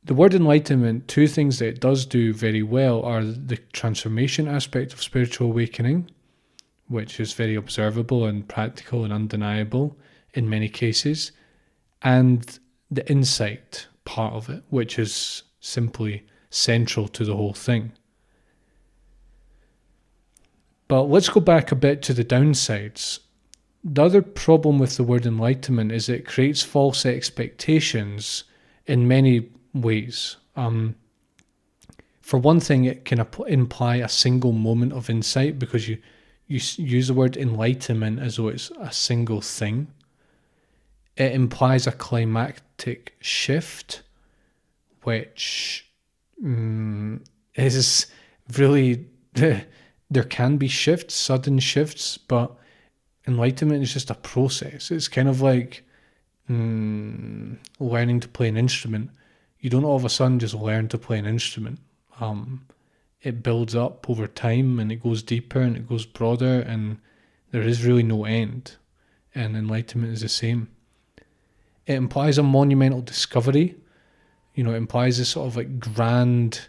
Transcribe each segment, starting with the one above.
The word enlightenment, two things that it does do very well are the transformation aspect of spiritual awakening, which is very observable and practical and undeniable in many cases, and the insight part of it, which is simply central to the whole thing. But let's go back a bit to the downsides. The other problem with the word enlightenment is it creates false expectations in many ways. For one thing, it can imply a single moment of insight because you use the word enlightenment as though it's a single thing. It implies a climactic shift, which is really, there can be shifts, sudden shifts, but enlightenment is just a process. It's kind of like learning to play an instrument. You don't all of a sudden just learn to play an instrument. It builds up over time and it goes deeper and it goes broader and there is really no end. And enlightenment is the same. It implies a monumental discovery. It implies this sort of like grand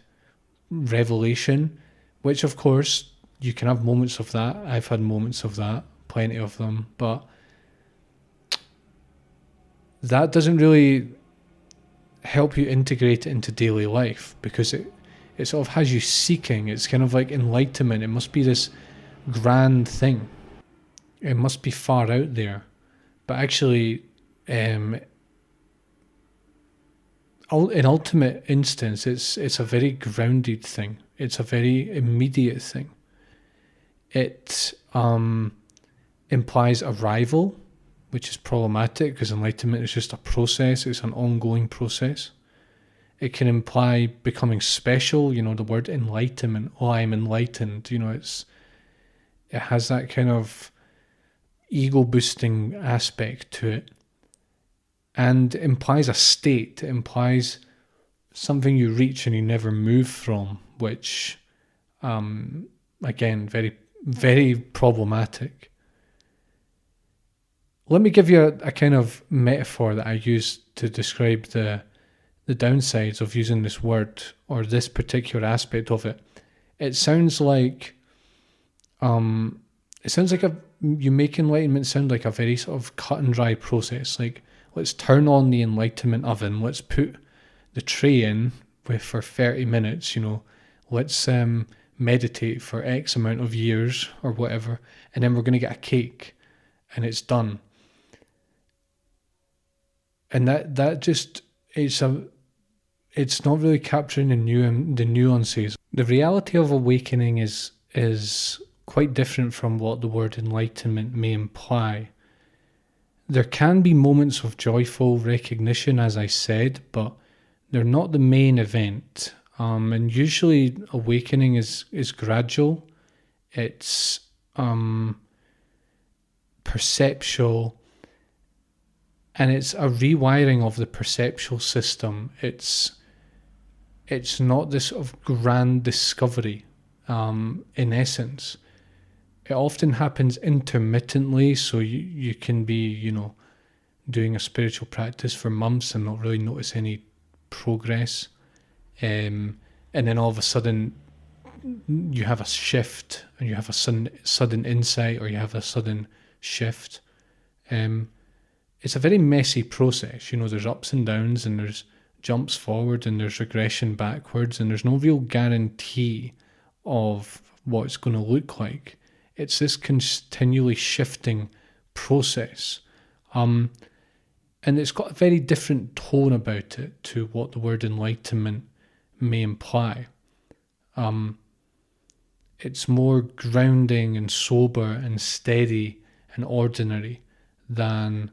revelation, which of course you can have moments of that. I've had moments of that, plenty of them, but that doesn't really help you integrate it into daily life because it sort of has you seeking. It's kind of like enlightenment. It must be this grand thing. It must be far out there. But actually, in ultimate instance, it's a very grounded thing. It's a very immediate thing. It implies arrival, which is problematic because enlightenment is just a process. It's an ongoing process. It can imply becoming special. The word enlightenment. Oh, I'm enlightened. It has that kind of ego boosting aspect to it, and implies a state. It implies something you reach and you never move from, which again, very, very problematic. Let me give you a kind of metaphor that I use to describe the downsides of using this word or this particular aspect of it. It sounds like you make enlightenment sound like a very sort of cut and dry process. Like, let's turn on the enlightenment oven, let's put the tray in for 30 minutes, let's meditate for X amount of years or whatever, and then we're going to get a cake and it's done. And that just, it's not really capturing the nuances. The reality of awakening is quite different from what the word enlightenment may imply. There can be moments of joyful recognition, as I said, but they're not the main event. And usually awakening is gradual. It's perceptual, and it's a rewiring of the perceptual system. It's not this sort of grand discovery. In essence, it often happens intermittently, so you can be, doing a spiritual practice for months and not really notice any progress. And then all of a sudden you have a shift and you have a sudden insight, or you have a sudden shift. It's a very messy process. There's ups and downs, and there's jumps forward, and there's regression backwards, and there's no real guarantee of what it's going to look like. It's this continually shifting process. And it's got a very different tone about it to what the word enlightenment may imply. It's more grounding and sober and steady and ordinary than,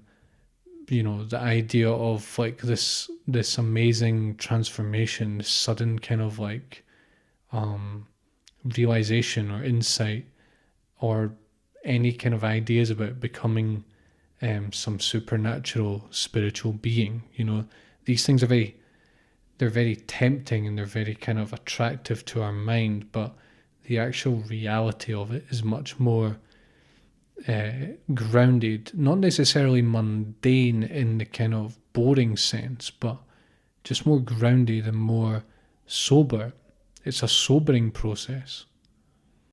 the idea of like this amazing transformation, this sudden kind of like realization or insight, or any kind of ideas about becoming some supernatural spiritual being. These things are very tempting, and they're very kind of attractive to our mind, but the actual reality of it is much more grounded, not necessarily mundane in the kind of boring sense, but just more grounded and more sober. It's a sobering process.